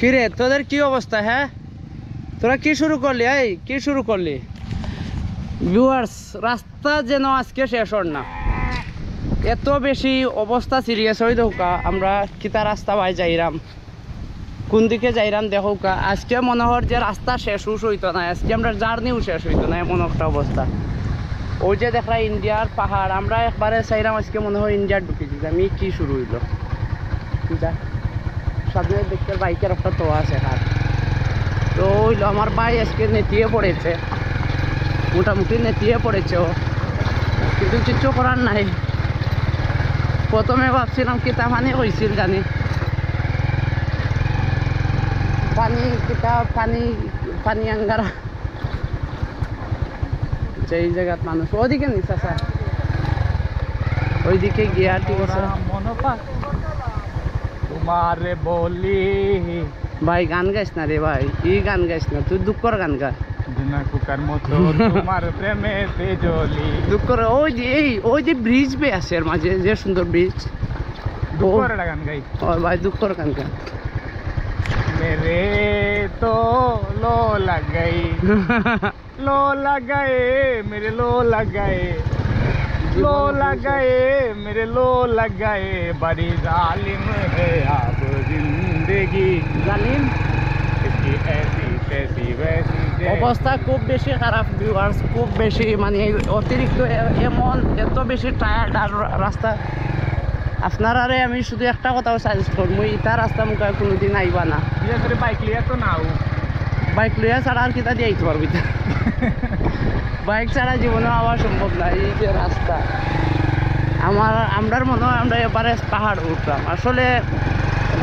কিরে তোদের কি অবস্থা? হ্যাঁ, তোরা কি শুরু করলি? এই কি শুরু করলি? ভিউয়ার্স, রাস্তা যেন আজকে শেষ হল না, এত বেশি অবস্থা সিরিয়াস হয়ে দৌকা। আমরা কিতা রাস্তা বাই যাইরাম, কোন দিকে যাইরাম দেখৌকা। আজকে মনে হয় যে রাস্তা শেষ হইতো না, আজকে আমরা জার্নিও শেষ হইতো না, এমন একটা অবস্থা। ওই যে দেখলা ইন্ডিয়ার পাহাড়, আমরা একবারে চাইরাম আজকে মনে হয় ইন্ডিয়ার ঢুকে দিলাম। কি শুরু হইলো যা সামনে দেখতে বাইকের একটা তো আছে হাত। তো হইলো আমার ভাই আজকে নেতিয়ে পড়েছে, মোটামুটি নেতিয়ে পড়েছে ও, কিন্তু কিছু করার নাই। প্রথমে ভাবছিলাম কিতা পানি হয়েছিল জানি, পানি কিতা পানি পানি আঙ্গারা। এই জায়গাত মানুষ ওদিকে নিচা স্যার, ওইদিকে গিয়া ঠিক আছে। তোমারে বলি ভাই গান গাইস না রে ভাই, ই গান গাইস না, তুই দুঃখর গান গা। কুকার মতো তোমার প্রেমেতে জ্বলি। দুঃখর ওই যে ব্রিজ বে আছে এর মাঝে, যে সুন্দর ব্রিজ। দুঃখর গান গাই ও ভাই দুঃখর গান গা। मेरे तो लो लग गई लो लग गए मेरे लो लग गए लो लग गए मेरे लो लग गए बड़ी जालिम है अब जिंदगी জানিম इसकी ऐसी तैसी वैसी অবস্থা খুব বেশি খারাপ ভিউয়ার্স, খুব বেশি মানে অতিরিক্ত এমন এত বেশি টায়ার্ড। আর রাস্তা আপনারা আমি শুধু একটা কথাও সাজেস্ট করবো, ইটা রাস্তা মুখে কোনোদিন আইবা না। বিশেষ করে বাইক লিয়া তো নাও, বাইক লইয়া ছাড়া আর কিতা দিয়ে আইতে পারবি তা? বাইক ছাড়া জীবনে আওয়া সম্ভব না। এই যে রাস্তা আমরার মনে হয় আমরা এবারে পাহাড় উঠলাম। আসলে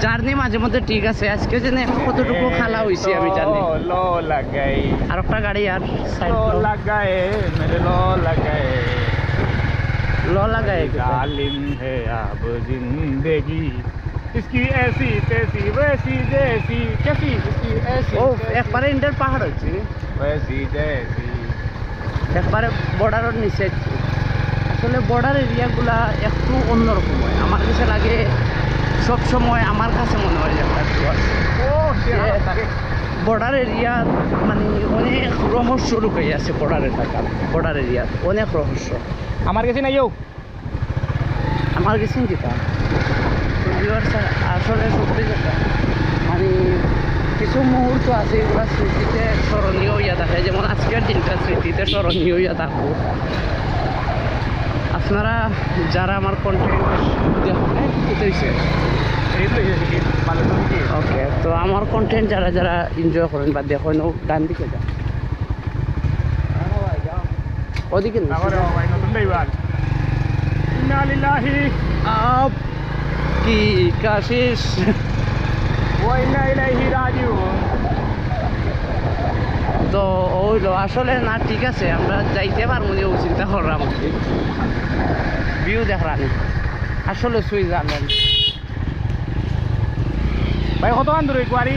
জার্নি মাঝে মধ্যে ঠিক আছে, আজকে জেনে কতটুকু খালা হয়েছি আমি জানি। लो लग गई আর একটা গাড়ি আর लो लग गए मेरे लो लग गए ল লাগায় जालिम है अब जिंदगी इसकी ऐसी तैसी वैसी जैसी कैसी इसकी ऐसी ও একবারে ইন্টার পাহাড় হচ্ছে, वैसी जैसी একবারে বর্ডারের নিচে। আসলে বর্ডার এরিয়াগুলা একটু অন্যরকম হয়, আমার কাছে লাগে সব সময়। আমার কাছে মনে হয় বর্ডার এরিয়া মানে অনেক রহস্য লুকাই আছে। বর্ডার এরিয়া অনেক রহস্য। আমার কাছে নাই আমার কাছে যেটা আসলে সত্যি কথা মানে কিছু মুহূর্ত আছে এগুলো স্মৃতিতে স্মরণীয় হইয়া থাকে, যেমন আজকের দিনটা স্মৃতিতে স্মরণীয় হইয়া থাকবো। আপনারা যারা আমার কন্টেন্ট দেখেছে ওকে, তো আমার কন্টেন্ট যারা যারা এনজয় করেন বা দেখেন, ও ডান দিকে যান, ওদিকে না। নতুন ড্রাইভার ইন্না লিল্লাহি আপ কি কাশিস ওয়া ইন্না ইলাইহি রাজিউন। তো ওইলো আসলে না, ঠিক আছে আমরা যাইতে পারবো না, ও চিন্তা করলাম ভিউ দেখলাম আসলে সুইজারল্যান্ড। ভাই কত দূর গাড়ি?